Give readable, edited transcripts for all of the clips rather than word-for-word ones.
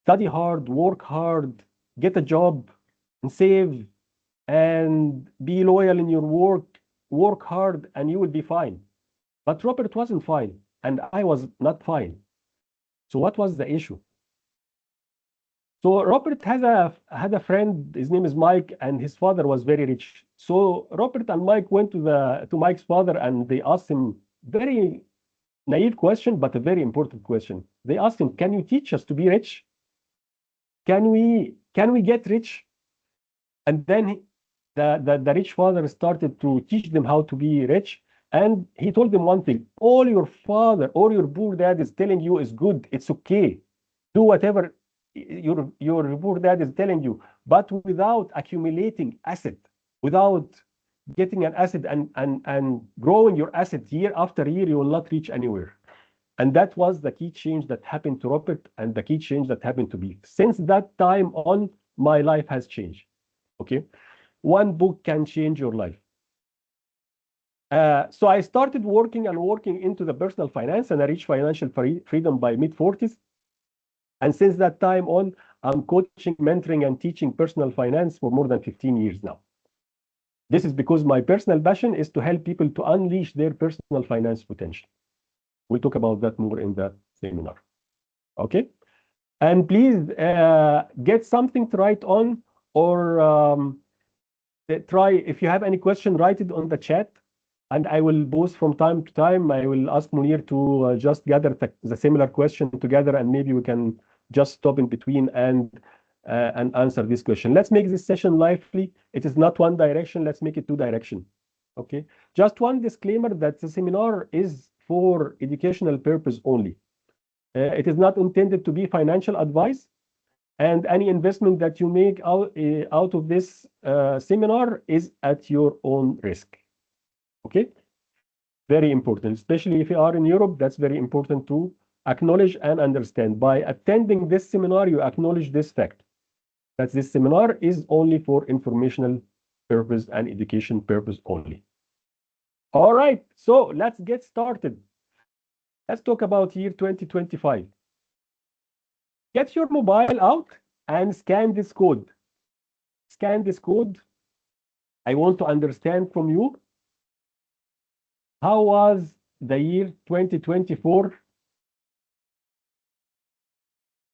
study hard, work hard, get a job, and save, and be loyal in your work hard, and you will be fine. But Robert wasn't fine, and I was not fine. So what was the issue? So Robert had a friend, his name is Mike, and his father was very rich. So Robert and Mike went to Mike's father, and they asked him very naive question, but a very important question. They asked him, "Can you teach us to be rich? Can we get rich?" And then the rich father started to teach them how to be rich. And he told them one thing: all your father or your poor dad is telling you is good. It's okay. Do whatever your poor dad is telling you, but without accumulating asset, without getting an asset and growing your asset year after year, you will not reach anywhere. And that was the key change that happened to Robert and the key change that happened to me. Since that time on, my life has changed. Okay, one book can change your life. So I started working into the personal finance, and I reached financial freedom by mid-40s. And since that time on, I'm coaching, mentoring, and teaching personal finance for more than 15 years now. This is because my personal passion is to help people to unleash their personal finance potential. We'll talk about that more in that seminar. Okay? And please get something to write on, or try, if you have any question, write it on the chat. And I will pause from time to time. I will ask Munir to just gather the similar question together, and maybe we can just stop in between and answer this question. Let's make this session lively. It is not one direction. Let's make it two direction. Okay. Just one disclaimer that the seminar is for educational purpose only. It is not intended to be financial advice, and any investment that you make out of this seminar is at your own risk. Okay, very important, especially if you are in Europe. That's very important to acknowledge and understand. By attending this seminar, you acknowledge this fact, that this seminar is only for informational purpose and education purpose only. All right, so let's get started. Let's talk about year 2025. Get your mobile out and scan this code. Scan this code. I want to understand from you, how was the year 2024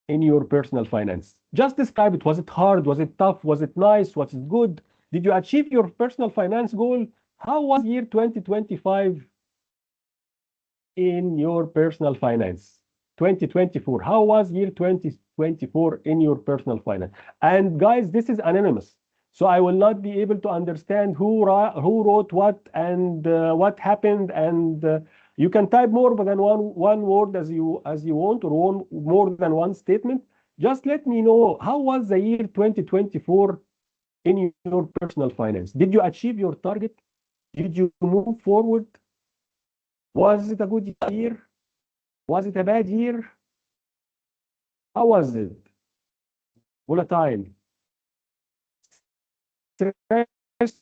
in your personal finance? Just describe it. Was it hard? Was it tough? Was it nice? Was it good? Did you achieve your personal finance goal? How was year 2025 in your personal finance? 2024. How was year 2024 in your personal finance? And guys, this is anonymous, so I will not be able to understand who wrote what and what happened. And you can type more than one word as you want, or more than one statement. Just let me know, how was the year 2024 in your personal finance? Did you achieve your target? Did you move forward? Was it a good year? Was it a bad year? How was it? Volatile, stressful,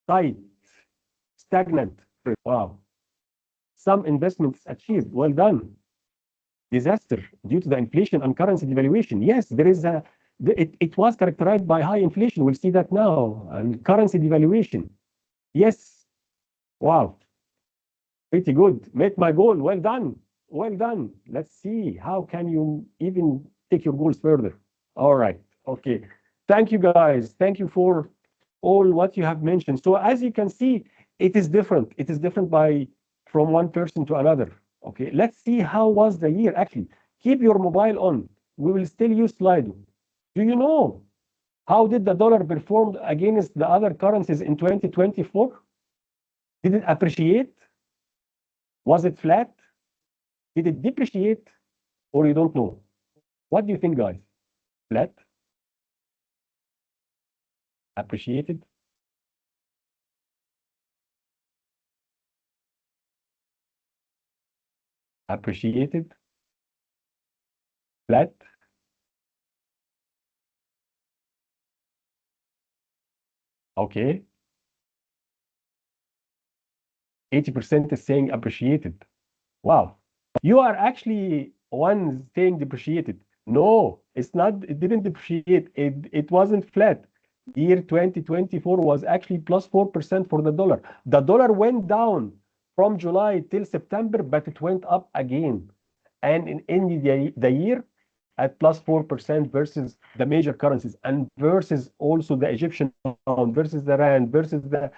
tight, stagnant. Wow. Some investments achieved. Well done. Disaster due to the inflation and currency devaluation. Yes, there is it was characterized by high inflation. We'll see that now. And currency devaluation. Yes. Wow. Pretty good. Met my goal. Well done. Well done. Let's see, how can you even take your goals further? All right. Okay. Thank you, guys. Thank you for all what you have mentioned. So as you can see, it is different. It is different from one person to another. Okay. Let's see, how was the year actually. Keep your mobile on. We will still use Slido. Do you know how did the dollar perform against the other currencies in 2024? Did it appreciate? Was it flat? Did it depreciate? Or you don't know? What do you think, guys? Flat? Appreciated? Appreciated? Flat? Okay. 80% is saying appreciated. Wow. You are actually one is saying depreciated. No, it's not. It didn't depreciate. It wasn't flat. Year 2024 was actually plus 4% for the dollar. The dollar went down from July till September, but it went up again. And in ended the year at plus 4% versus the major currencies and versus also the Egyptian pound versus the rand versus the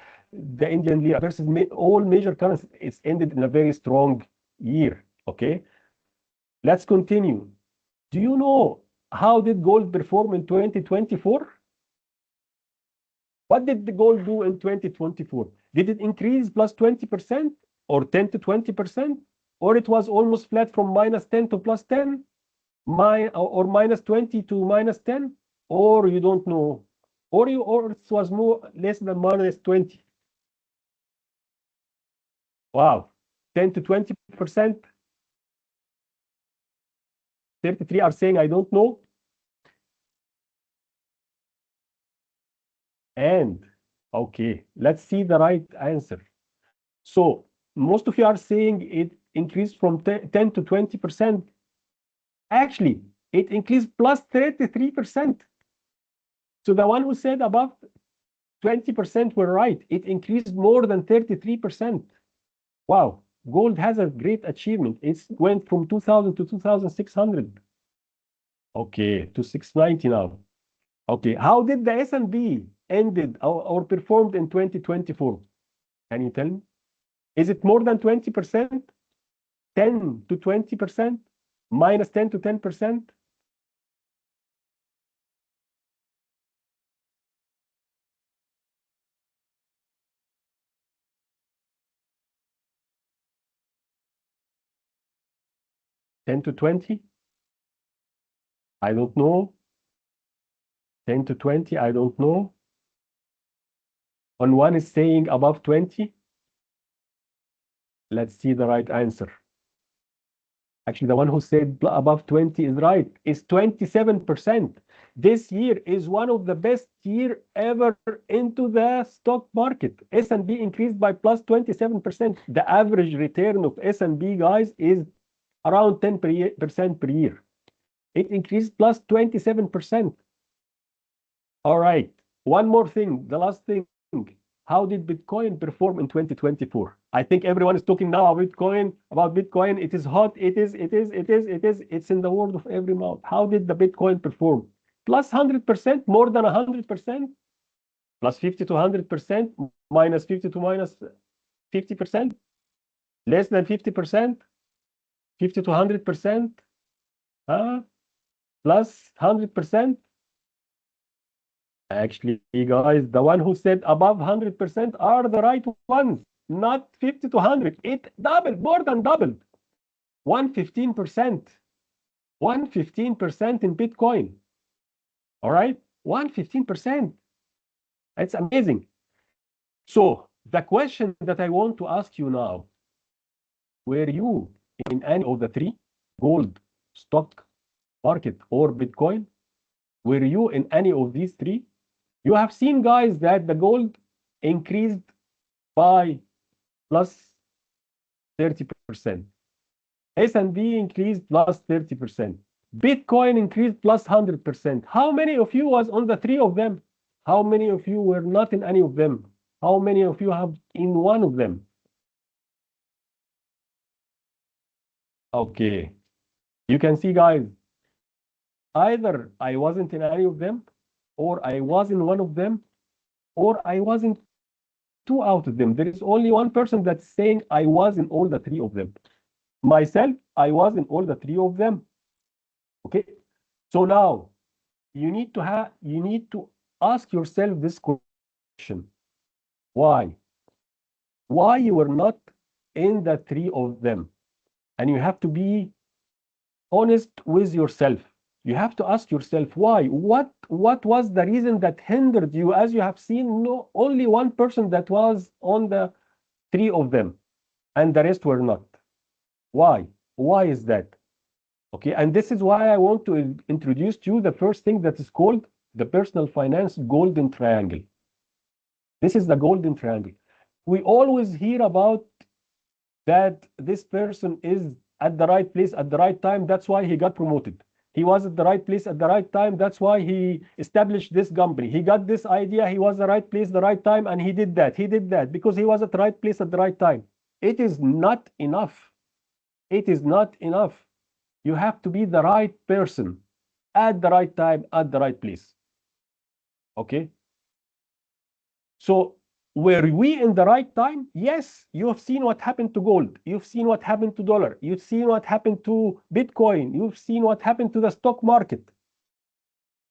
Indian lira versus all major currencies. It's ended in a very strong year. Okay, let's continue. Do you know how did gold perform in 2024? What did the gold do in 2024? Did it increase plus 20% or 10 to 20%? Or it was almost flat from minus 10 to plus 10? Or minus 20 to minus 10? Or you don't know? Or it was more less than minus 20? Wow, 10 to 20%. 33 are saying I don't know. And okay, let's see the right answer. So most of you are saying it increased from 10 to 20%. Actually, it increased plus 33%. So the one who said above 20% were right. It increased more than 33%. Wow, gold has a great achievement. It went from 2000 to 2600. Okay, to 690 now. Okay, how did the S&P ended or performed in 2024? Can you tell me? Is it more than 20%? 10 to 20%? Minus 10 to 10%? Ten to 20? I don't know. 10 to 20? I don't know. On one is saying above 20. Let's see the right answer. Actually, the one who said above 20 is right. It's 27%. This year is one of the best year ever into the stock market. S&P increased by plus 27%. The average return of S&P, guys, is around 10% per year. It increased plus 27%. All right. One more thing, the last thing. How did Bitcoin perform in 2024? I think everyone is talking now about Bitcoin. It is hot. It's in the word of every mouth. How did the Bitcoin perform? Plus 100%, more than 100%, plus 50 to 100%, minus 50 to minus 50%, less than 50%, 50 to 100%, plus 100%. Actually, guys, the one who said above 100% are the right ones, not 50 to 100. It doubled, more than doubled. 115%. 115% in Bitcoin. All right? 115%. It's amazing. So the question that I want to ask you now, were you in any of the three, gold, stock market, or Bitcoin? Were you in any of these three? You have seen, guys, that the gold increased by plus 30%. S&P increased plus 30%. Bitcoin increased plus 100%. How many of you was on the three of them? How many of you were not in any of them? How many of you have in one of them? Okay. You can see, guys, either I wasn't in any of them, or I was in one of them, or I wasn't two out of them. There is only one person that's saying I was in all the three of them. Myself, I was in all the three of them. Okay. So now you need to ask yourself this question. Why? Why you were not in the three of them? And you have to be honest with yourself. You have to ask yourself why. What was the reason that hindered you? As you have seen, no, only one person that was on the three of them, and the rest were not. Why? Why is that? Okay, and this is why I want to introduce to you the first thing that is called the personal finance golden triangle. This is the golden triangle. We always hear about that this person is at the right place at the right time. That's why he got promoted. He was at the right place at the right time. That's why he established this company. He got this idea. He was the right place, the right time, and he did that. He did that because he was at the right place at the right time. It is not enough. It is not enough. You have to be the right person at the right time, at the right place. Okay? So were we in the right time? Yes. You have seen what happened to gold. You've seen what happened to dollar. You've seen what happened to Bitcoin. You've seen what happened to the stock market.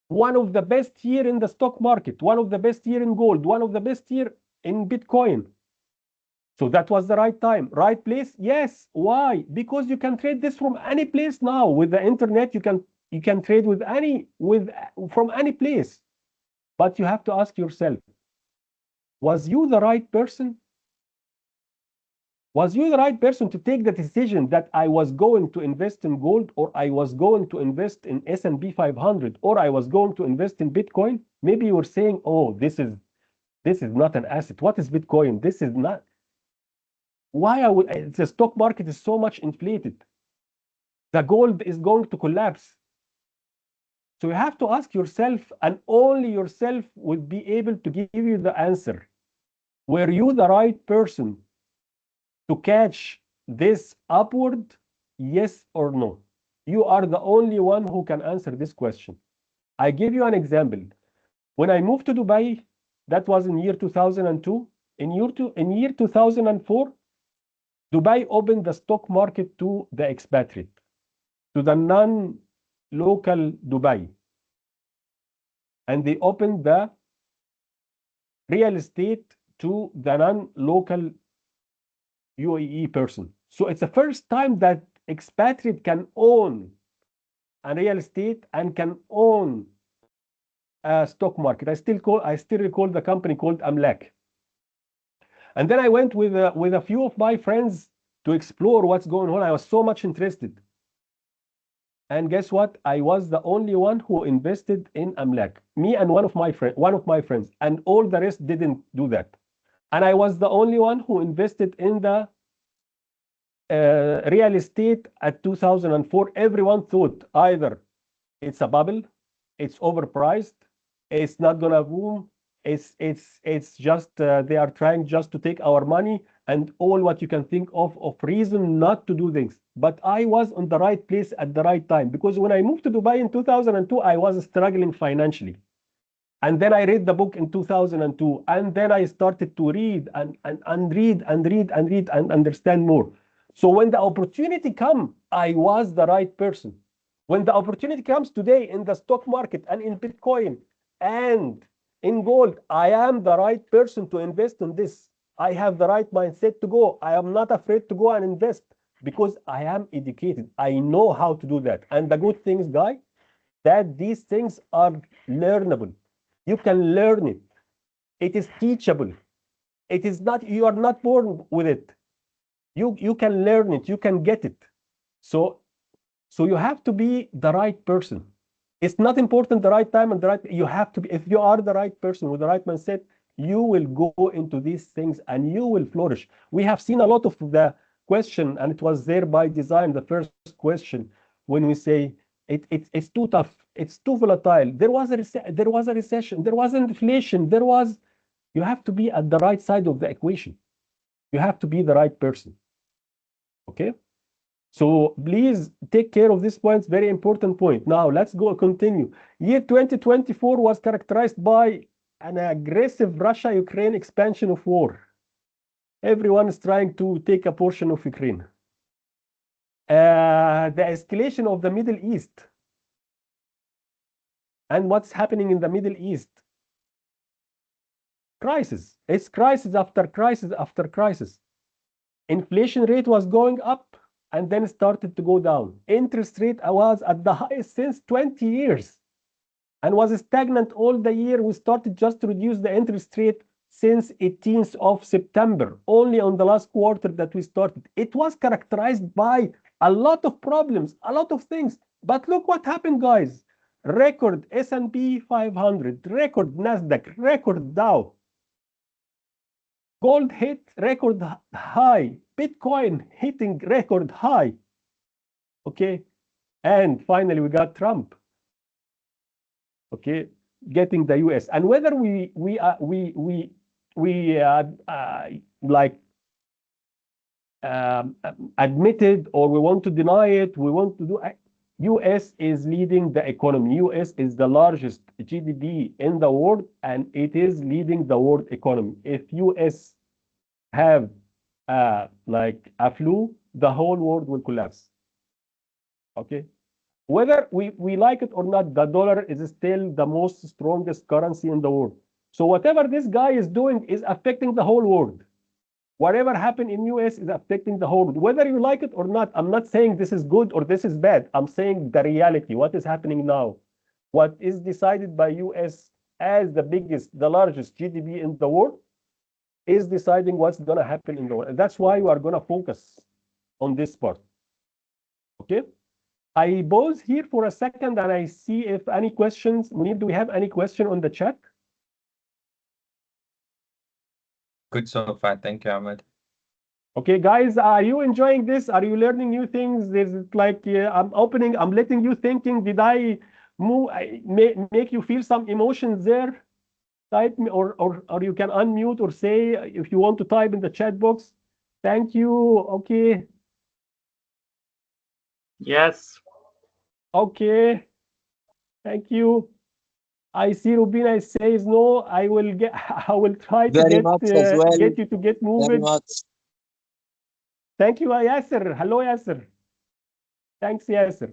One of the best year in the stock market, one of the best year in gold, one of the best year in Bitcoin. So that was the right time. Right place? Yes. Why? Because you can trade this from any place now. With the internet, you can trade from any place. But you have to ask yourself, was you the right person? Was you the right person to take the decision that I was going to invest in gold, or I was going to invest in S&P 500, or I was going to invest in Bitcoin? Maybe you were saying, oh, this is not an asset. What is Bitcoin? This is not. Why the stock market is so much inflated. The gold is going to collapse. So you have to ask yourself, and only yourself would be able to give you the answer. Were you the right person to catch this upward? Yes or no? You are the only one who can answer this question. I give you an example. When I moved to Dubai, that was in year 2002. In year 2004, Dubai opened the stock market to the expatriate, to the non-local Dubai. And they opened the real estate to the non-local UAE person. So it's the first time that expatriate can own a real estate and can own a stock market. I still recall the company called Amlak. And then I went with a few of my friends to explore what's going on. I was so much interested. And guess what? I was the only one who invested in Amlak. Me and one of my friends, and all the rest didn't do that. And I was the only one who invested in the real estate at 2004. Everyone thought either it's a bubble, it's overpriced, it's not gonna boom, it's just they are trying just to take our money, and all what you can think of reason not to do things. But I was on the right place at the right time, because when I moved to Dubai in 2002, I was struggling financially. And then I read the book in 2002, and then I started to read and read and understand more. So when the opportunity comes, I was the right person. When the opportunity comes today in the stock market and in Bitcoin and in gold, I am the right person to invest in this. I have the right mindset to go. I am not afraid to go and invest because I am educated. I know how to do that. And the good thing is, guy, that these things are learnable. You can learn it. It is teachable. It is not, you are not born with it. You can learn it. You can get it. So you have to be the right person. It's not important the right time and the right, you have to be, if you are the right person with the right mindset, you will go into these things and you will flourish. We have seen a lot of the question, and it was there by design, the first question, when we say it's too tough, it's too volatile, there was a recession, there was inflation, you have to be at the right side of the equation. You have to be the right person. Okay? So please take care of this point, very important point. Now let's continue. Year 2024 was characterized by an aggressive Russia-Ukraine expansion of war. Everyone is trying to take a portion of Ukraine. The escalation of the Middle East. And what's happening in the Middle East? Crisis. It's crisis after crisis after crisis. Inflation rate was going up and then started to go down. Interest rate was at the highest since 20 years and was stagnant all the year. We started just to reduce the interest rate since 18th of September, only on the last quarter that we started. It was characterized by a lot of problems, a lot of things. But look what happened, guys. Record S&P 500, record NASDAQ, record Dow. Gold hit record high. Bitcoin hitting record high. Okay, and finally we got Trump. Okay, getting the U.S. and whether like admitted or we want to deny it, we want to do. U.S. is leading the economy. U.S. is the largest GDP in the world, and it is leading the world economy. If U.S. have like a flu, the whole world will collapse. Okay, whether we like it or not, the dollar is still the most strongest currency in the world. So whatever this guy is doing is affecting the whole world. Whatever happened in US is affecting the whole world, whether you like it or not. I'm not saying this is good or this is bad. I'm saying the reality, what is happening now, what is decided by US as the biggest, the largest GDP in the world, is deciding what's going to happen in the world. And that's why we are going to focus on this part. Okay. I pause here for a second and I see if any questions. Munir, do we have any question on the chat? Good so far. Thank you, Ahmed. Okay, guys, are you enjoying this? Are you learning new things? Is it like I'm letting you thinking. Did I make you feel some emotions there? Type me or you can unmute or say if you want to type in the chat box. Thank you. Okay. Yes. Okay. Thank you. I see Rubina says no. I will try to Very much as well. get you to get Very moving. much. Thank you, Yasser. Hello, Yasser. Thanks, Yasser.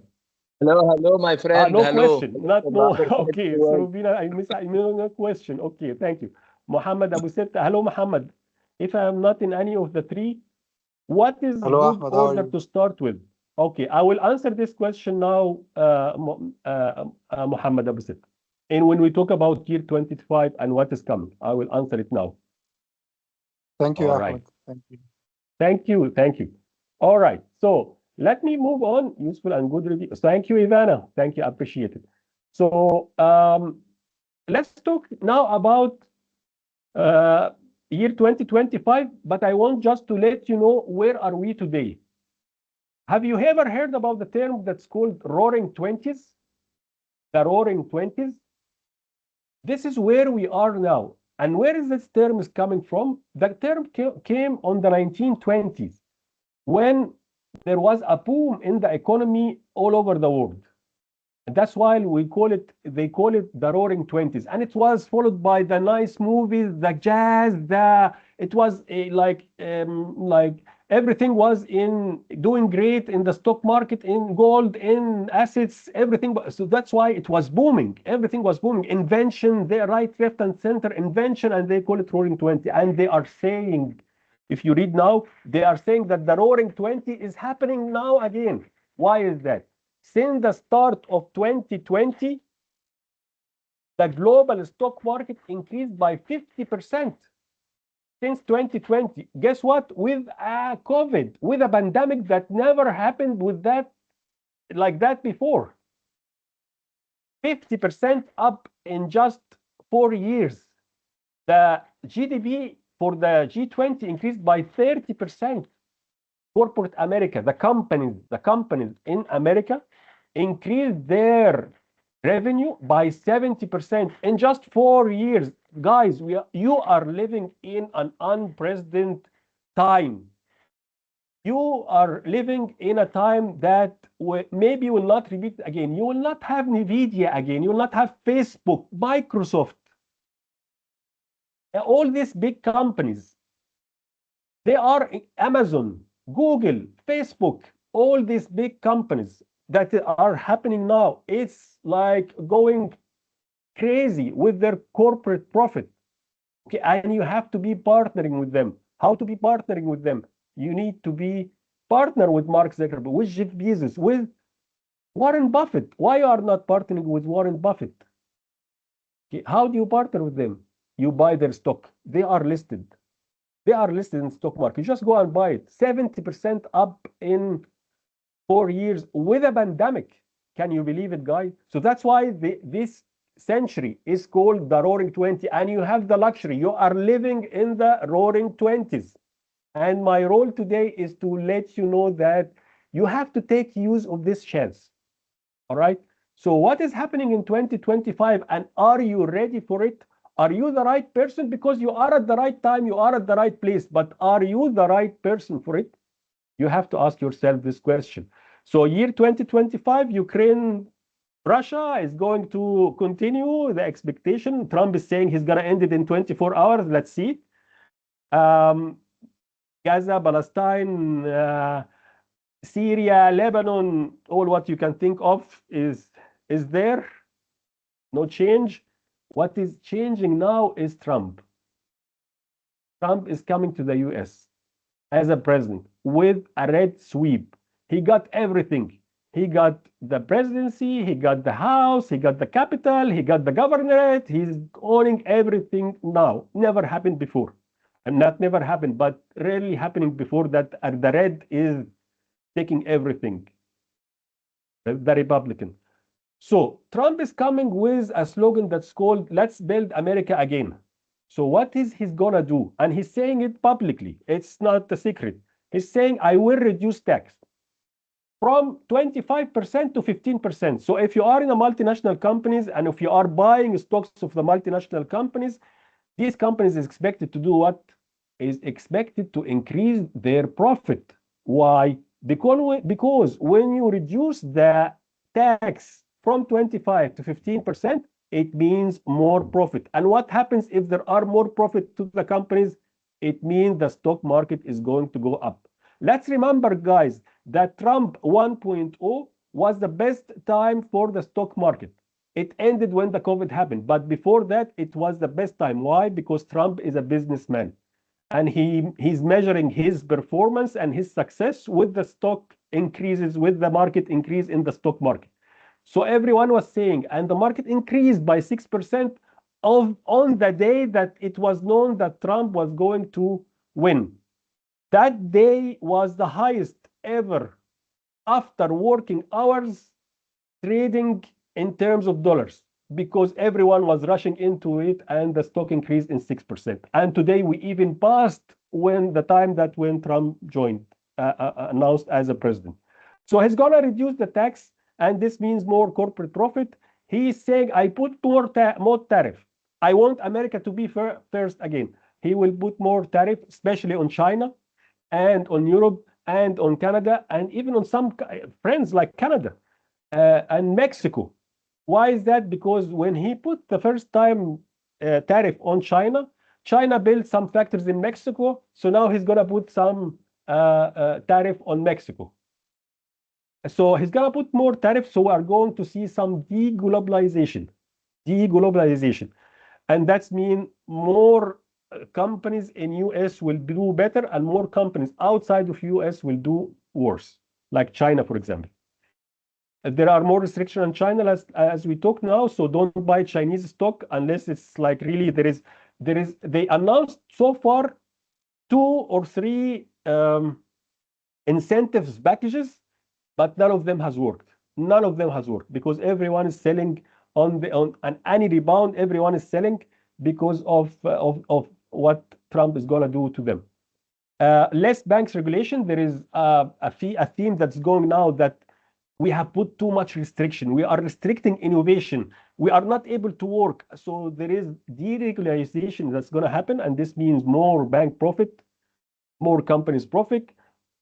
Hello, my friend. No hello. question. Not no. Okay, so Rubina, I missed no question. Okay, thank you. Muhammad Abu Sitta. Hello, Muhammad. If I am not in any of the three, what is Hello, good Ahmed, how are order you? to start with? Okay, I will answer this question now, Muhammad Abu Sitta. And when we talk about year 25 and what is coming, I will answer it now. Thank you, All Ahmed. right. Thank you. Thank you. Thank you. All right. So let me move on. Useful and good review. Thank you, Ivana. Thank you. Appreciate it. So let's talk now about year 2025, but I want just to let you know where are we today. Have you ever heard about the term that's called roaring 20s? The roaring 20s? This is where we are now. And where is this term is coming from? The term came on the 1920s when there was a boom in the economy all over the world. And that's why they call it the roaring 20s. And it was followed by the nice movies, the jazz, it was like everything was doing great in the stock market, in gold, in assets, everything. So that's why it was booming. Everything was booming. Invention, they right, left, and center invention, and they call it roaring 20. And they are saying, if you read now, they are saying that the roaring 20 is happening now again. Why is that? Since the start of 2020, the global stock market increased by 50% since 2020. Guess what? With a COVID, with a pandemic that never happened with that like that before. 50% up in just 4 years. The GDP for the G20 increased by 30%. Corporate America, the companies in America increased their revenue by 70% in just 4 years. Guys, you are living in an unprecedented time. You are living in a time that maybe will not repeat again. You will not have Nvidia again. You will not have Facebook, Microsoft, all these big companies. They are Amazon, Google, Facebook, all these big companies that are happening now. It's like going crazy with their corporate profit. Okay, and you have to be partnering with them. How to be partnering with them? You need to be partner with Mark Zuckerberg, with Jeff Bezos, with Warren Buffett. Why you are not partnering with Warren Buffett? Okay, how do you partner with them? You buy their stock. They are listed. They are listed in the stock market. You just go and buy it. 70% up in 4 years with a pandemic. Can you believe it, guys? So that's why this century is called the Roaring 20, and you have the luxury. You are living in the Roaring 20s. And my role today is to let you know that You have to take use of this chance. All right. So what is happening in 2025, and are you ready for it? Are you the right person? Because you are at the right time, you are at the right place, but are you the right person for it? You have to ask yourself this question. So year 2025, Ukraine, Russia is going to continue the expectation. Trump is saying he's going to end it in 24 hours. Let's see. Gaza, Palestine, Syria, Lebanon, all what you can think of is there. No change. What is changing now is Trump. Trump is coming to the US as a president with a red sweep. He got everything. He got the presidency, he got the House, he got the Capitol, he got the governorate. He's owning everything now. Never happened before. And not never happened, but rarely happening before that the red is taking everything. The Republican. So Trump is coming with a slogan that's called, let's build America again. So what is he's gonna do? And he's saying it publicly. It's not a secret. He's saying, I will reduce tax from 25% to 15%. So if you are in a multinational companies, and if you are buying stocks of the multinational companies, these companies is expected to do what? Is expected to increase their profit. Why? Because when you reduce the tax from 25 to 15%, it means more profit. And what happens if there are more profit to the companies? It means the stock market is going to go up. Let's remember, guys, that Trump 1.0 was the best time for the stock market. It ended when the COVID happened. But before that, it was the best time. Why? Because Trump is a businessman. And he's measuring his performance and his success with the stock increases, with the market increase in the stock market. So everyone was saying, and the market increased by 6% on the day that it was known that Trump was going to win. That day was the highest ever after working hours trading in terms of dollars, because everyone was rushing into it and the stock increased in 6%. And today we even passed when Trump joined, announced as a president. So he's gonna reduce the tax, and this means more corporate profit. He's saying, I put more tariff. I want America to be first again. He will put more tariff, especially on China and on Europe and on Canada, and even on some friends like Canada and Mexico. Why is that? Because when he put the first time tariff on China, China built some factories in Mexico. So now he's going to put some tariff on Mexico. So he's going to put more tariffs. So we are going to see some deglobalization. And that's mean more companies in US will do better and more companies outside of US will do worse, like China, for example. There are more restrictions on China as we talk now, so don't buy Chinese stock unless it's like really they announced so far 2 or 3 incentives packages, but none of them has worked. None of them has worked because everyone is selling on any rebound. Everyone is selling because of what Trump is gonna do to them. Less banks regulation. There is a theme that's going now that we have put too much restriction. We are restricting innovation. We are not able to work. So there is deregulation that's going to happen. And this means more bank profit, more companies profit.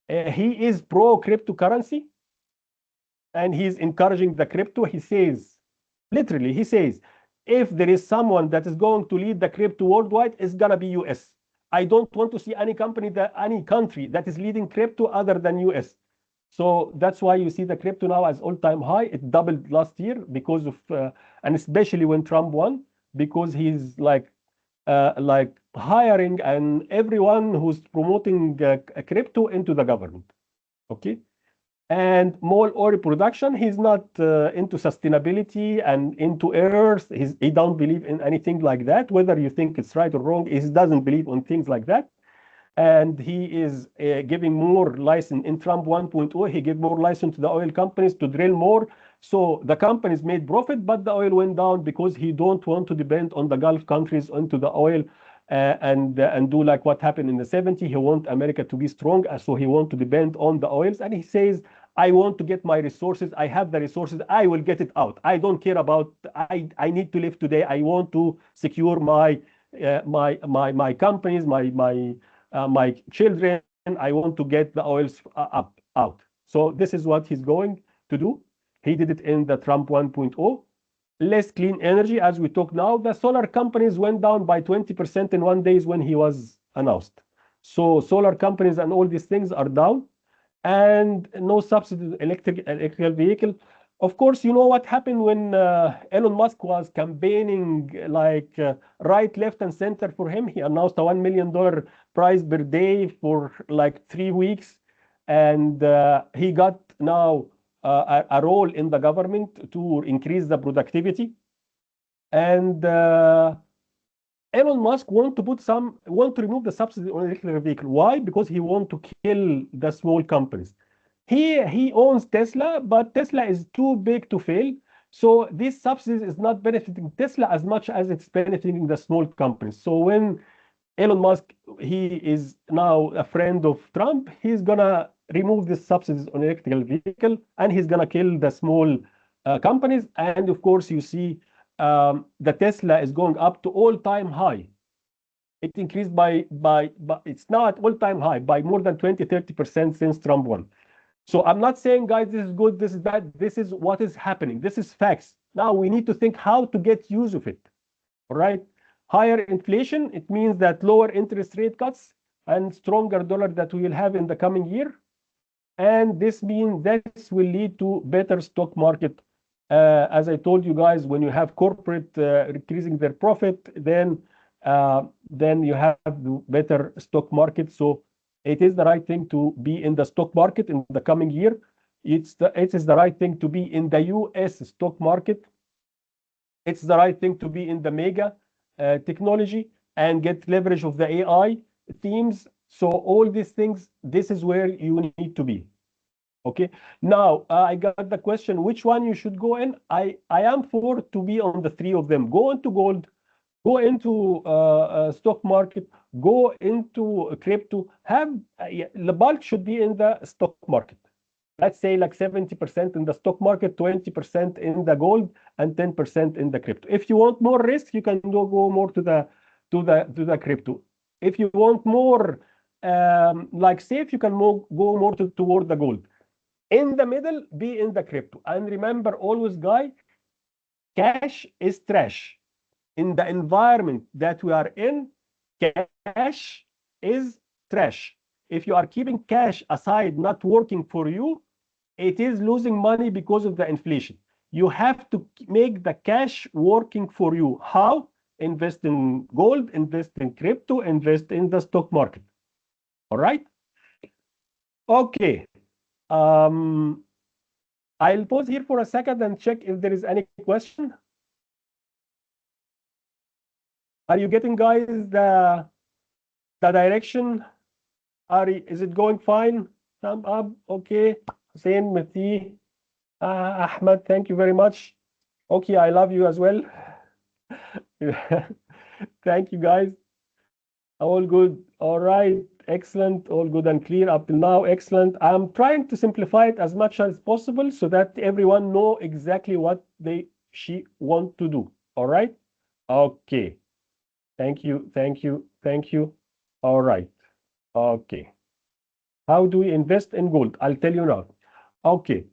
He is pro cryptocurrency. And he's encouraging the crypto. He says, literally, he says, if there is someone that is going to lead the crypto worldwide, it's going to be US. I don't want to see any country that is leading crypto other than US. So that's why you see the crypto now as all-time high. It doubled last year because of, and especially when Trump won, because he's like hiring and everyone who's promoting crypto into the government. Okay, and more oil production. He's not into sustainability and into Earth. He don't believe in anything like that. Whether you think it's right or wrong, he doesn't believe on things like that. And he is giving more license in Trump 1.0. He gave more license to the oil companies to drill more. So the companies made profit, but the oil went down because he don't want to depend on the Gulf countries into the oil and do like what happened in the 70s. He wants America to be strong, so he wants to depend on the oils. And he says, I want to get my resources. I have the resources. I will get it out. I don't care about. I need to live today. I want to secure my companies, my children. I want to get the oils up out. So this is what he's going to do. He did it in the Trump 1.0. Less clean energy, as we talk now. The solar companies went down by 20% in 1 day when he was announced. So solar companies and all these things are down, and no subsidy to electrical vehicle. Of course, you know what happened when Elon Musk was campaigning like right, left, and center for him. He announced a $1 million prize per day for like 3 weeks, and he got now a role in the government to increase the productivity. And Elon Musk want to remove the subsidy on electric vehicle. Why? Because he want to kill the small companies. He owns Tesla, but Tesla is too big to fail. So this subsidy is not benefiting Tesla as much as it's benefiting the small companies. So when Elon Musk, he is now a friend of Trump, he's gonna remove the subsidies on electrical vehicle, and he's gonna kill the small companies. And of course, you see the Tesla is going up to all-time high. It increased by it's now at all-time high by more than 20-30% since Trump won. So I'm not saying, guys, this is good, this is bad. This is what is happening. This is facts. Now we need to think how to get use of it. All right. Higher inflation, it means that lower interest rate cuts and stronger dollar that we will have in the coming year. And this means this will lead to better stock market. As I told you guys, when you have corporate increasing their profit, then you have better stock market. So it is the right thing to be in the stock market in the coming year. It is the right thing to be in the US stock market. It's the right thing to be in the mega technology and get leverage of the AI themes. So all these things, this is where you need to be. Okay. Now I got the question, which one you should go in? I am for to be on the 3 of them. Go into gold, go into stock market, go into crypto. Have the bulk should be in the stock market. Let's say like 70% in the stock market, 20% in the gold, and 10% in the crypto. If you want more risk, you can go more to the crypto. If you want more like safe, you can go more toward the gold. In the middle, be in the crypto. And remember always, guys, cash is trash. In the environment that we are in, cash is trash. If you are keeping cash aside, not working for you, it is losing money because of the inflation. You have to make the cash working for you. How? Invest in gold, invest in crypto, invest in the stock market. All right? Okay. I'll pause here for a second and check if there is any question. Are you getting, guys, the direction? Is it going fine? Thumb up. Okay. Hussein, Mati, Ahmed, thank you very much. Okay, I love you as well. Thank you, guys. All good. All right. Excellent. All good and clear up till now. Excellent. I'm trying to simplify it as much as possible so that everyone know exactly what she want to do. All right. Okay. Thank you. Thank you. Thank you. All right. Okay. How do we invest in gold? I'll tell you now. Okay.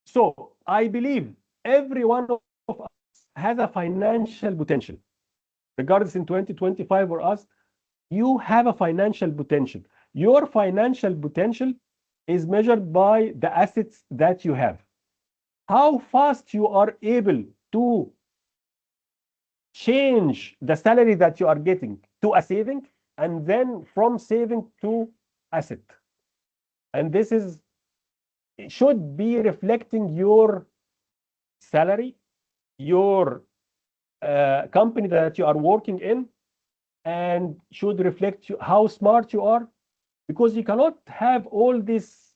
So I believe every one of us has a financial potential. Regardless in 2025 or us, you have a financial potential. Your financial potential is measured by the assets that you have. How fast you are able to change the salary that you are getting to a saving, and then from saving to asset. And this should be reflecting your salary, your company that you are working in, and should reflect how smart you are, because you cannot have all these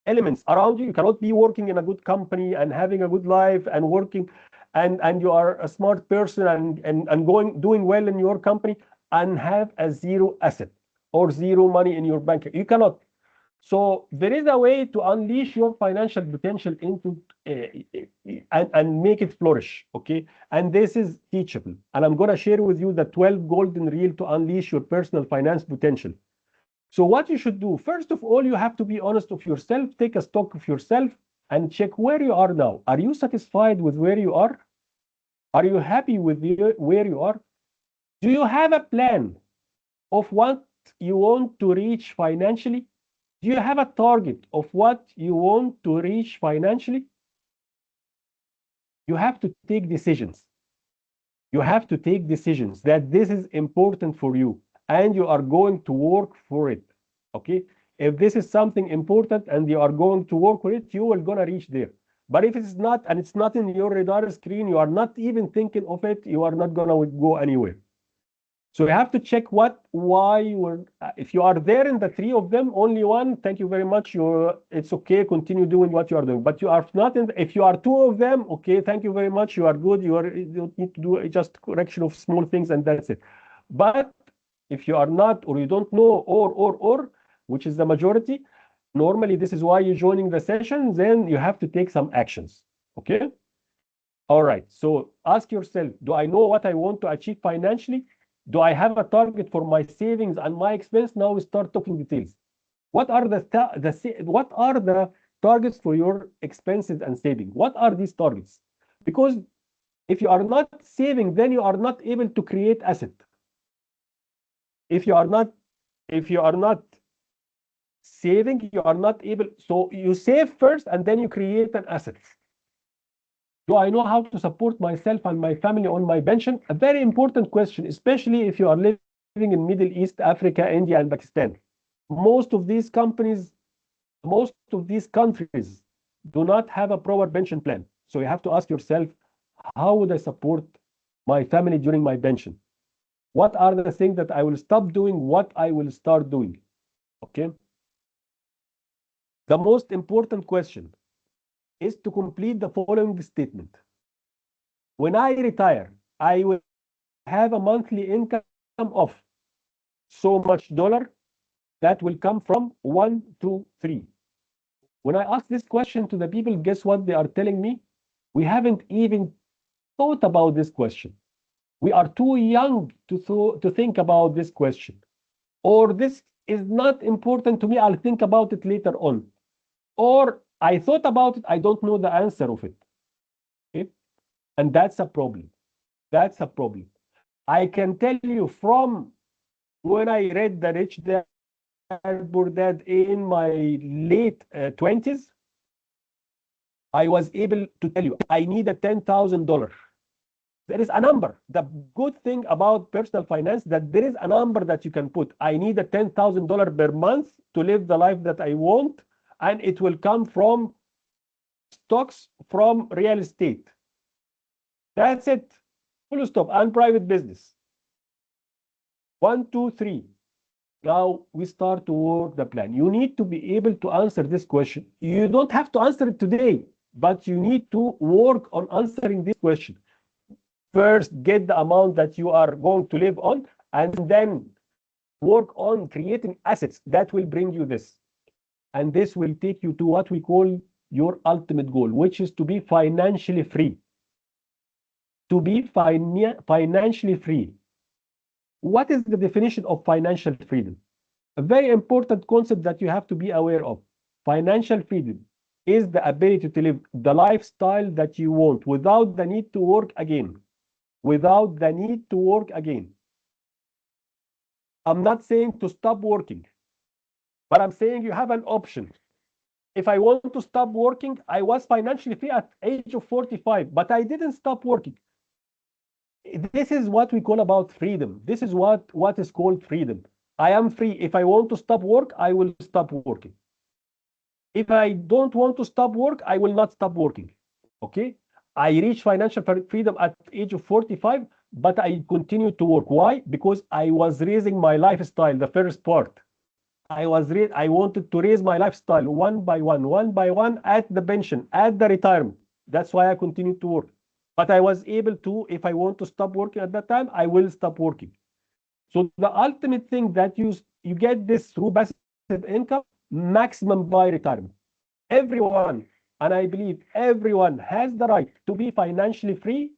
elements around you. You cannot be working in a good company and having a good life and working and you are a smart person and doing well in your company and have a zero asset. or zero money in your bank. You cannot. So there is a way to unleash your financial potential into and make it flourish, okay? And this is teachable. And I'm going to share with you the 12 golden rule to unleash your personal finance potential. So what you should do, first of all, you have to be honest of yourself, take a stock of yourself and check where you are now. Are you satisfied with where you are? Are you happy with where you are? Do you have a plan of what you want to reach financially? Do you have a target of what you want to reach financially? You have to take decisions. You have to take decisions that this is important for you and you are going to work for it. Okay? If this is something important and you are going to work for it, you are going to reach there. But if it's not, and it's not in your radar screen, you are not even thinking of it, you are not going to go anywhere. So you have to check why you were, if you are there in the three of them, only one, thank you very much. It's okay, continue doing what you are doing. But you are not in, if you are two of them, okay, thank you very much. You are good. You don't need to do just correction of small things and that's it. But if you are not, or you don't know, or, which is the majority, normally this is why you're joining the session, then you have to take some actions, okay? All right, so ask yourself, do I know what I want to achieve financially? Do I have a target for my savings and my expense? Now we start talking details. What are the targets for your expenses and saving? What are these targets? Because if you are not saving, then you are not able to create asset. If you are not saving, you are not able. So you save first and then you create an asset. Do I know how to support myself and my family on my pension? A very important question, especially if you are living in Middle East, Africa, India, and Pakistan. Most of these countries do not have a proper pension plan. So you have to ask yourself, how would I support my family during my pension? What are the things that I will stop doing, what I will start doing? Okay. The most important question is to complete the following statement. When I retire, I will have a monthly income of so much dollar that will come from 1, 2, 3. When I ask this question to the people, guess what they are telling me? We haven't even thought about this question. We are too young to think about this question. Or this is not important to me, I'll think about it later on. Or I thought about it, I don't know the answer of it. Okay? And that's a problem. That's a problem. I can tell you from when I read The Rich Dad Poor Dad in my late 20s, I was able to tell you I need a $10,000. There is a number. The good thing about personal finance that there is a number that you can put. I need a $10,000 per month to live the life that I want, and it will come from stocks, from real estate. That's it. Full stop. And private business. 1, 2, 3. Now we start to work the plan. You need to be able to answer this question. You don't have to answer it today, but you need to work on answering this question. First, get the amount that you are going to live on, and then work on creating assets that will bring you this. And this will take you to what we call your ultimate goal, which is to be financially free. To be financially free. What is the definition of financial freedom? A very important concept that you have to be aware of. Financial freedom is the ability to live the lifestyle that you want without the need to work again. Without the need to work again. I'm not saying to stop working, but I'm saying you have an option. If I want to stop working, I was financially free at age of 45, but I didn't stop working. This is what we call about freedom. This is what is called freedom. I am free. If I want to stop work, I will stop working. If I don't want to stop work, I will not stop working. Okay? I reach financial freedom at the age of 45, but I continue to work. Why? Because I was raising my lifestyle, the first part. I wanted to raise my lifestyle one by one at the pension, at the retirement. That's why I continued to work. But I was able to, if I want to stop working at that time, I will stop working. So the ultimate thing that you get this through passive income, maximum by retirement. Everyone, and I believe everyone, has the right to be financially free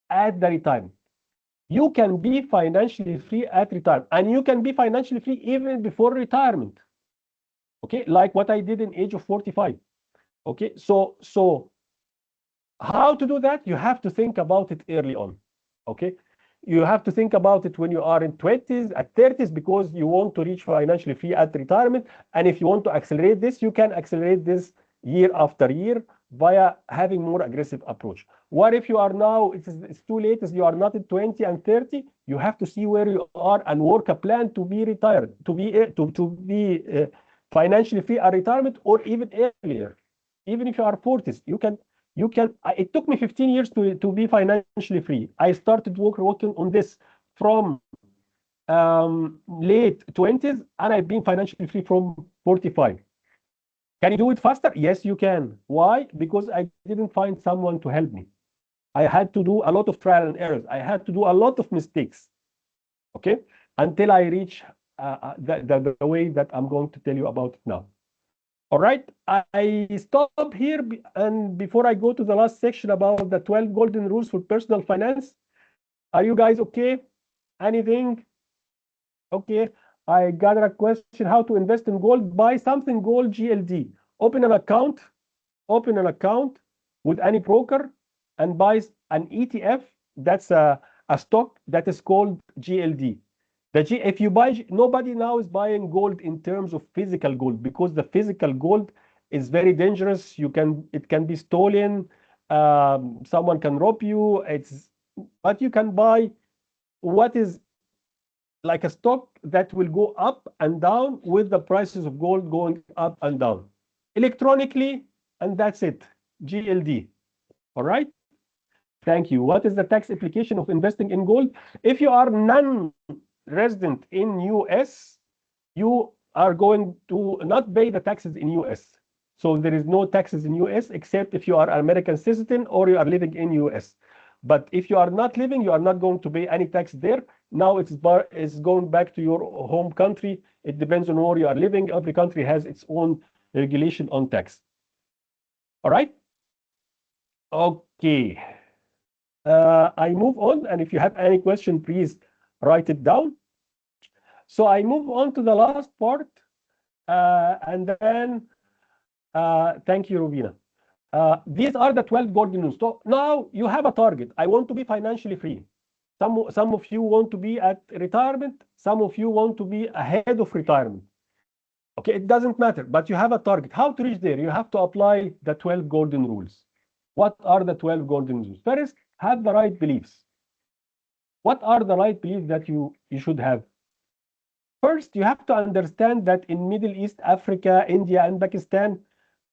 at the retirement. You can be financially free at retirement, and you can be financially free even before retirement. Okay, like what I did in age of 45. Okay, so how to do that? You have to think about it early on. Okay, you have to think about it when you are in 20s, at 30s, because you want to reach financially free at retirement. And if you want to accelerate this, you can accelerate this year after year via having more aggressive approach. What if you are now, it's too late, as you are not in 20 and 30, you have to see where you are and work a plan to be retired, to be financially free at retirement, or even earlier. Even if you are 40s, you can. It took me 15 years to be financially free. I started working on this from late 20s, and I've been financially free from 45. Can you do it faster? Yes, you can. Why? Because I didn't find someone to help me. I had to do a lot of trial and errors. I had to do a lot of mistakes, okay, until I reach the way that I'm going to tell you about it now. All right, I stop here, and before I go to the last section about the 12 golden rules for personal finance, are you guys okay? Anything? Okay, I got a question: how to invest in gold? Buy something gold GLD. Open an account with any broker and buy an ETF. That's a stock that is called GLD. If you buy, nobody now is buying gold in terms of physical gold, because the physical gold is very dangerous. It can be stolen. Someone can rob you. But you can buy what is like a stock that will go up and down with the prices of gold going up and down electronically, and that's it. GLD. All right. Thank you. What is the tax implication of investing in gold? If you are non-resident in US, you are going to not pay the taxes in US. So there is no taxes in US except if you are an American citizen or you are living in US. But if you are not living, you are not going to pay any tax there. Now it's going back to your home country. It depends on where you are living. Every country has its own regulation on tax. All right. Okay. I move on, and if you have any question, please write it down. So I move on to the last part, and then thank you, Rubina. These are the 12 golden rules. So now you have a target. I want to be financially free. Some of you want to be at retirement. Some of you want to be ahead of retirement. Okay, it doesn't matter, but you have a target. How to reach there? You have to apply the 12 golden rules. What are the 12 golden rules? First, have the right beliefs. What are the right beliefs that you should have? First, you have to understand that in Middle East, Africa, India, and Pakistan,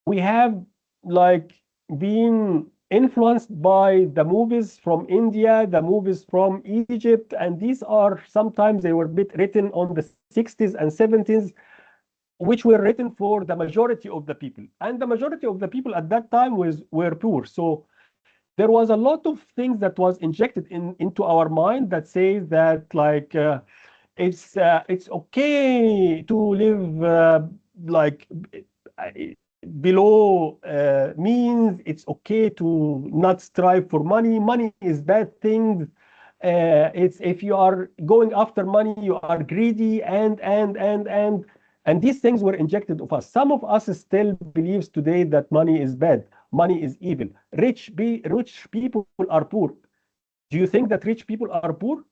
we have like been influenced by the movies from India, the movies from Egypt, and these are sometimes they were written on the 60s and 70s, which were written for the majority of the people. And the majority of the people at that time were poor. So there was a lot of things that was injected into our mind that says that like it's okay to live like below means. It's okay to not strive for money. Money is bad thing. It's if you are going after money, you are greedy, and these things were injected of us. Some of us still believes today that money is bad, money is evil. Rich people are poor. Do you think that rich people are poor?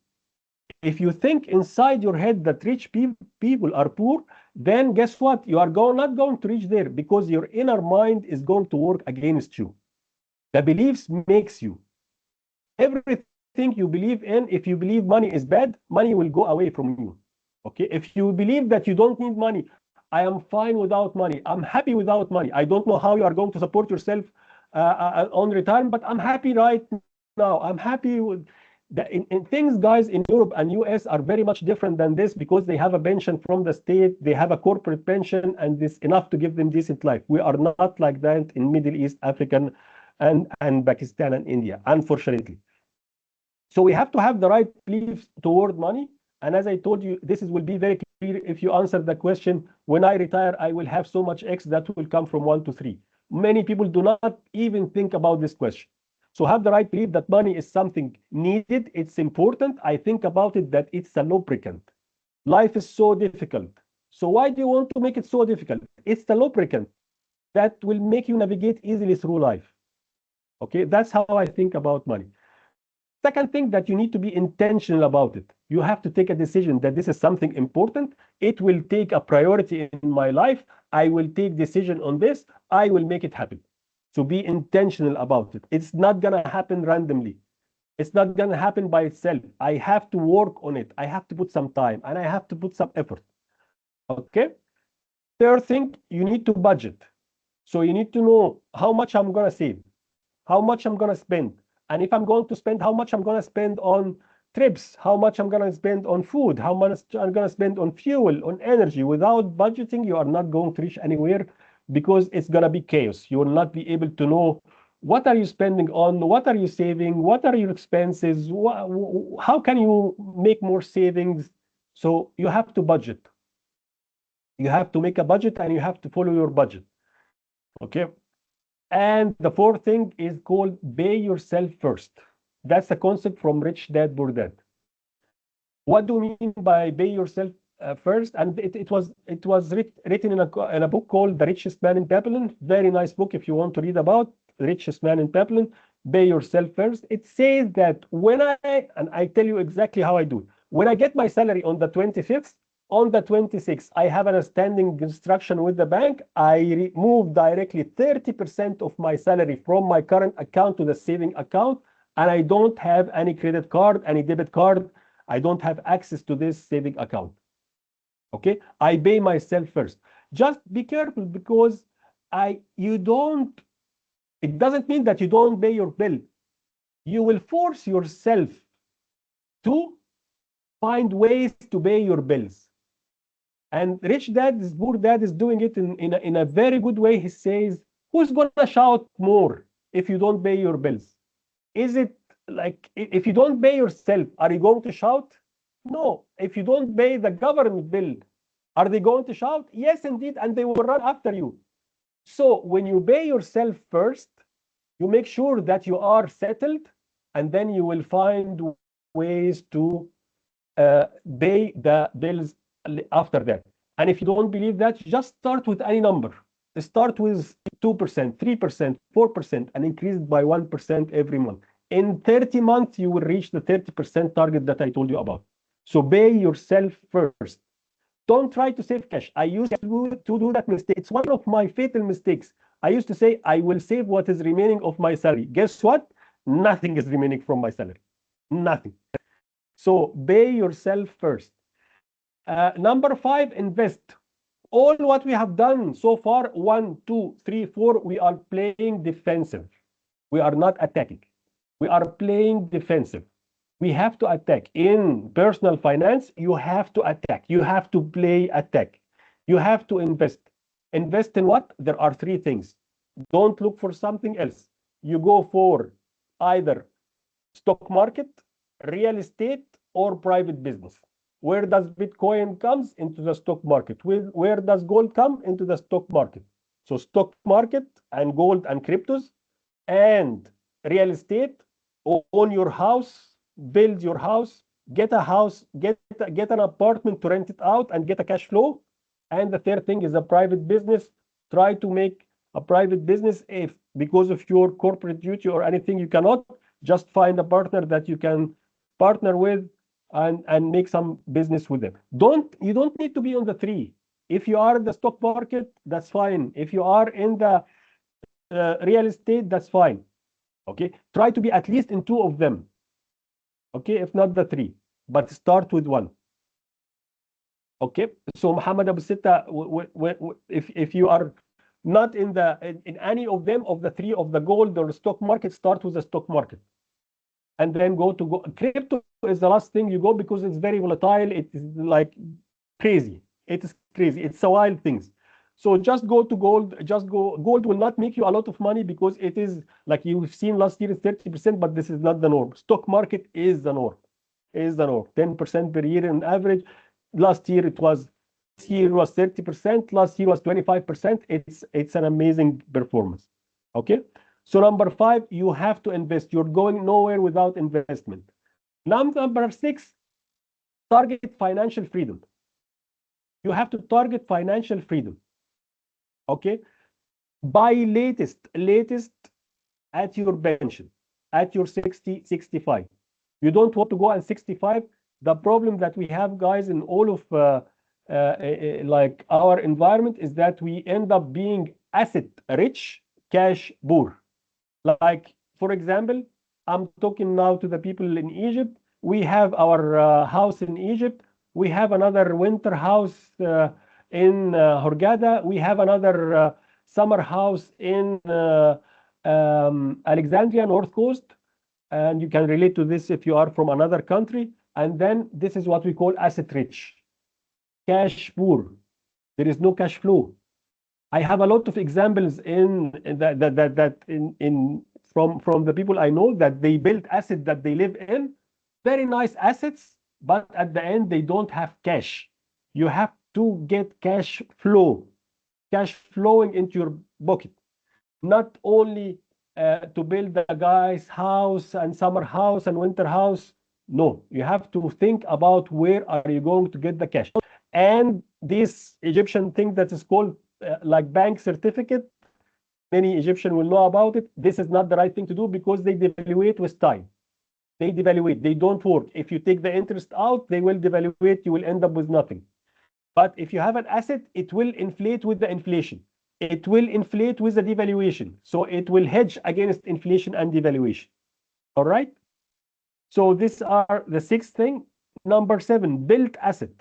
If you think inside your head that rich people are poor, then guess what? You are not going to reach there, because your inner mind is going to work against you. The beliefs makes you. Everything you believe in, if you believe money is bad, money will go away from you. Okay, if you believe that you don't need money, I am fine without money, I'm happy without money. I don't know how you are going to support yourself on retirement, but I'm happy right now. I'm happy with in things, guys, in Europe and US are very much different than this, because they have a pension from the state, they have a corporate pension, and it's enough to give them decent life. We are not like that in Middle East, African, and Pakistan and India, unfortunately. So we have to have the right beliefs toward money. And as I told you, this will be very clear if you answer the question, when I retire, I will have so much X that will come from 1 to 3. Many people do not even think about this question. So have the right belief that money is something needed. It's important. I think about it that it's a lubricant. Life is so difficult. So why do you want to make it so difficult? It's the lubricant that will make you navigate easily through life. Okay, that's how I think about money. Second thing, that you need to be intentional about it. You have to take a decision that this is something important. It will take a priority in my life. I will take decision on this. I will make it happen. So be intentional about it. It's not going to happen randomly. It's not going to happen by itself. I have to work on it. I have to put some time and I have to put some effort. Okay. Third thing, you need to budget. So you need to know how much I'm going to save, how much I'm going to spend. And if I'm going to spend, how much I'm going to spend on trips, how much I'm going to spend on food, how much I'm going to spend on fuel, on energy. Without budgeting, you are not going to reach anywhere because it's going to be chaos. You will not be able to know what are you spending on, what are you saving, what are your expenses, how can you make more savings. So you have to budget. You have to make a budget and you have to follow your budget. Okay. And the fourth thing is called pay yourself first. That's a concept from Rich Dad Poor Dad. What do we mean by pay yourself first? And it was written in a book called The Richest Man in Babylon. Very nice book if you want to read about The Richest Man in Babylon. Pay yourself first. It says that and I tell you exactly how I do it. When I get my salary on the 25th, on the 26th, I have an standing instruction with the bank. I move directly 30% of my salary from my current account to the saving account, and I don't have any credit card, any debit card. I don't have access to this saving account. Okay, I pay myself first. Just be careful because it doesn't mean that you don't pay your bill. You will force yourself to find ways to pay your bills. And Rich Dad Poor Dad is doing it in a very good way. He says, who's going to shout more if you don't pay your bills? Is it like, if you don't pay yourself, are you going to shout? No. If you don't pay the government bill, are they going to shout? Yes, indeed. And they will run after you. So when you pay yourself first, you make sure that you are settled, and then you will find ways to pay the bills after that. And if you don't believe that, just start with any number. Start with 2%, 3%, 4%, and increase it by 1% every month. In 30 months, you will reach the 30% target that I told you about. So pay yourself first. Don't try to save cash. I used to do that mistake. It's one of my fatal mistakes. I used to say, I will save what is remaining of my salary. Guess what? Nothing is remaining from my salary. Nothing. So pay yourself first. Number 5, invest. All what we have done so far, 1, 2, 3, 4, we are playing defensive. We are not attacking. We are playing defensive. We have to attack. In personal finance, you have to attack. You have to play attack. You have to invest. Invest in what? There are 3 things. Don't look for something else. You go for either stock market, real estate, or private business. Where does Bitcoin comes? Into the stock market. Where does gold come? Into the stock market. So stock market and gold and cryptos and real estate. Own your house, build your house, get a house, get an apartment to rent it out and get a cash flow. And the third thing is a private business. Try to make a private business. If because of your corporate duty or anything you cannot, just find a partner that you can partner with and make some business with them. You don't need to be on the 3. If you are in the stock market, that's fine. If you are in the real estate, that's fine. Okay, try to be at least in 2 of them. Okay, if not the 3, but start with 1. Okay, so Muhammad Abu Sitta, if you are not in any of them, of the 3 of the gold or stock market, start with the stock market. And then go. Crypto is the last thing you go because it's very volatile. It is like crazy. It is crazy. It's a wild things. So just go to gold. Gold will not make you a lot of money because it is like you've seen last year 30%, but this is not the norm. Stock market is the norm. is the norm. 10% per year on average. Last year it was 30%. Last year was 25%. It's an amazing performance. Okay. So number 5, you have to invest. You're going nowhere without investment. Number 6, target financial freedom. You have to target financial freedom. Okay. By latest at your pension, at your 60, 65. You don't want to go at 65. The problem that we have, guys, in all of like our environment is that we end up being asset rich, cash poor. Like, for example, I'm talking now to the people in Egypt. We have our house in Egypt. We have another winter house in Hurghada. We have another summer house in Alexandria, North Coast. And you can relate to this if you are from another country. And then this is what we call asset rich, cash poor. There is no cash flow. I have a lot of examples in from the people I know that they built assets that they live in, very nice assets, but at the end they don't have cash. You have to get cash flow, cash flowing into your pocket, not only to build the guy's house and summer house and winter house. No, you have to think about where are you going to get the cash. And this Egyptian thing that is called like bank certificate, many Egyptians will know about it. This is not the right thing to do because they devaluate with time. They devaluate, they don't work. If you take the interest out, they will devaluate, you will end up with nothing. But if you have an asset, it will inflate with the inflation. It will inflate with the devaluation. So it will hedge against inflation and devaluation. All right? So these are the 6th thing. Number 7, build asset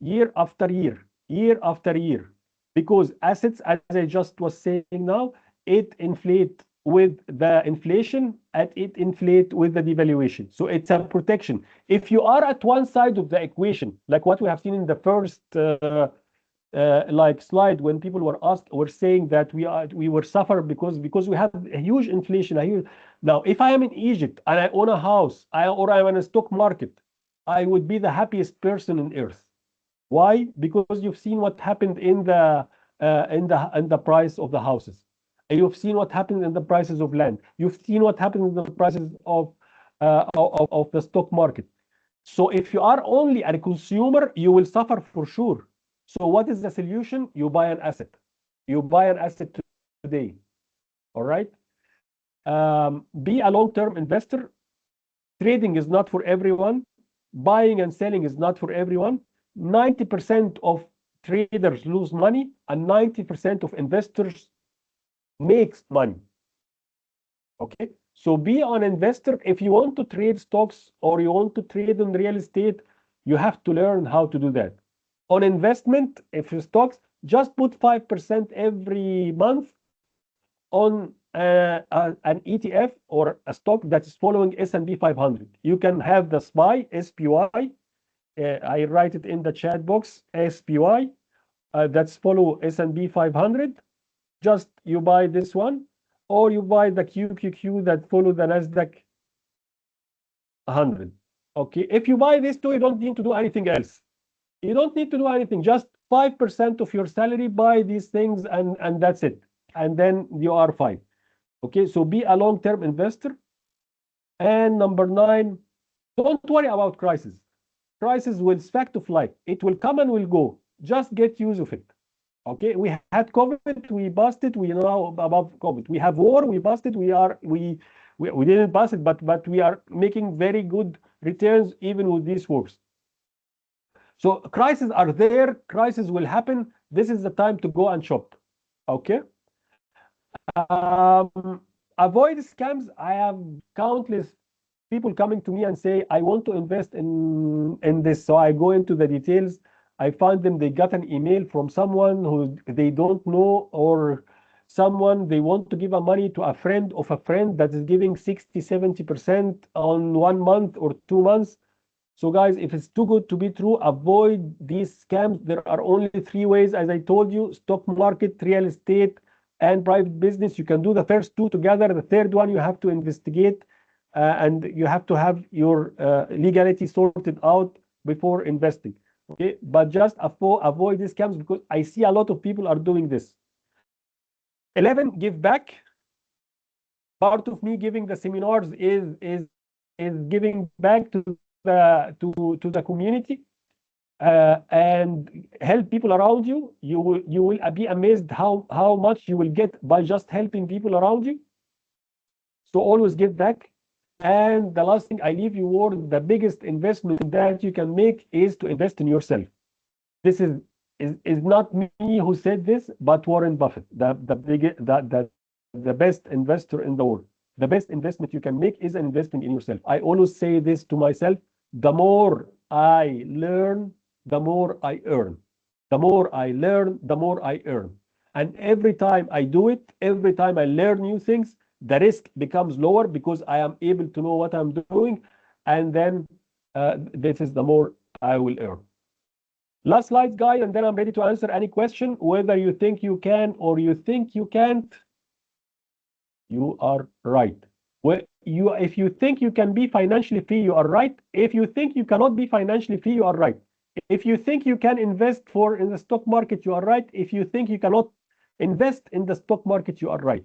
year after year, year after year. Because assets, as I just was saying now, it inflate with the inflation and it inflate with the devaluation. So it's a protection. If you are at one side of the equation, like what we have seen in the first like slide, when people were saying that we were suffer because we have a huge inflation. Now, if I am in Egypt and I own a house, or I'm in a stock market, I would be the happiest person on earth. Why? Because you've seen what happened in the price of the houses. You've seen what happened in the prices of land. You've seen what happened in the prices of the stock market. So if you are only a consumer, you will suffer for sure. So what is the solution? You buy an asset. You buy an asset today. All right. Be a long-term investor. Trading is not for everyone. Buying and selling is not for everyone. 90% of traders lose money and 90% of investors makes money. Okay, so be an investor. If you want to trade stocks or you want to trade in real estate, you have to learn how to do that. On investment, if you stocks, just put 5% every month on an ETF or a stock that is following S&P 500. You can have the SPY, SPY. I write it in the chat box, SPY. That's follow S&P 500. Just you buy this one, or you buy the QQQ that follow the Nasdaq 100. Okay, if you buy this two, you don't need to do anything else. You don't need to do anything. Just 5% of your salary buy these things, and that's it. And then you are fine. Okay, so be a long-term investor. And number 9, don't worry about crisis. Crisis will fact of life. It will come and will go. Just get use of it. Okay, we had COVID, we busted, we know above COVID. We have war, we busted, we didn't bust it, but we are making very good returns even with these wars. So crises are there, crises will happen. This is the time to go and shop. Okay. Avoid scams. I have countless people coming to me and say, I want to invest in this. So I go into the details. I find them, they got an email from someone who they don't know, or someone they want to give a money to a friend of a friend that is giving 60, 70% on 1 month or 2 months. So guys, if it's too good to be true, avoid these scams. There are only 3 ways, as I told you: stock market, real estate, and private business. You can do the first 2 together. The third one you have to investigate and you have to have your legality sorted out before investing. Okay, but just avoid these scams because I see a lot of people are doing this. 11, give back. Part of me giving the seminars is giving back to the community and help people around you. You will be amazed how much you will get by just helping people around you. So always give back. And the last thing I leave you with, the biggest investment that you can make is to invest in yourself. This is not me who said this, but Warren Buffett, the best investor in the world. The best investment you can make is investing in yourself. I always say this to myself: the more I learn, the more I earn. The more I learn, the more I earn. And every time I do it, every time I learn new things, the risk becomes lower because I am able to know what I'm doing. And then this is the more I will earn. Last slide, guys, and then I'm ready to answer any question, whether you think you can or you think you can't. You are right. If you think you can be financially free, you are right. If you think you cannot be financially free, you are right. If you think you can invest in the stock market, you are right. If you think you cannot invest in the stock market, you are right.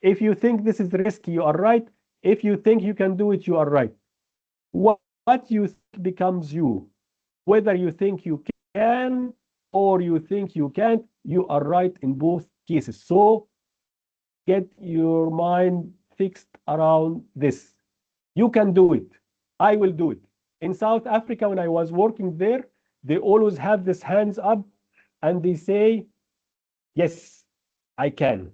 If you think this is risky, you are right. If you think you can do it, you are right. What you think becomes you. Whether you think you can or you think you can't, you are right in both cases. So get your mind fixed around this. You can do it. I will do it. In South Africa, when I was working there, they always have this hands up and they say, yes, I can.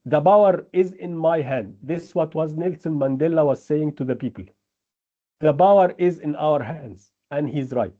The power is in my hand. This is what was Nelson Mandela was saying to the people. The power is in our hands, and he's right.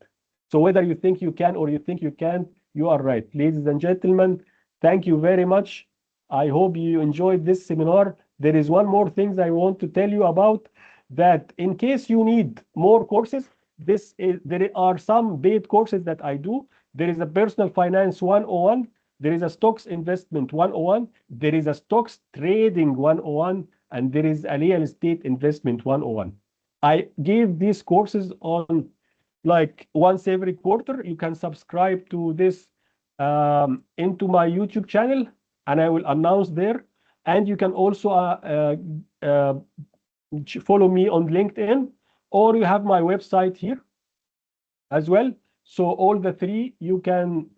So whether you think you can or you think you can't, you are right. Ladies and gentlemen, thank you very much. I hope you enjoyed this seminar. There is one more thing I want to tell you about, that in case you need more courses, there are some paid courses that I do. There is a personal finance 101. There is a stocks investment 101. There is a stocks trading 101. And there is a real estate investment 101. I give these courses on like once every quarter. You can subscribe to this into my YouTube channel, and I will announce there. And you can also follow me on LinkedIn, or you have my website here as well. So all the three, you can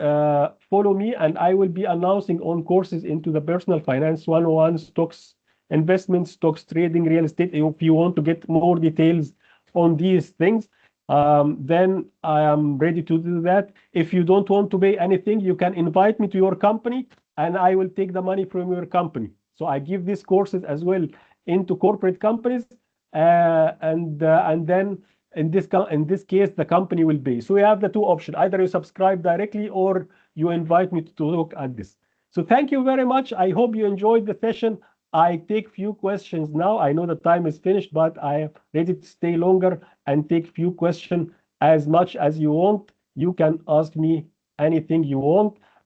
follow me, and I will be announcing on courses into the personal finance 101, stocks investments, stocks trading, real estate. If you want to get more details on these things, then I am ready to do that. If you don't want to pay anything, you can invite me to your company and I will take the money from your company. So I give these courses as well into corporate companies, and then in this case, the company will pay. So you have the two options: either you subscribe directly or you invite me to look at this. So thank you very much. I hope you enjoyed the session. I take few questions now. I know the time is finished, but I am ready to stay longer and take few questions as much as you want. You can ask me anything you want.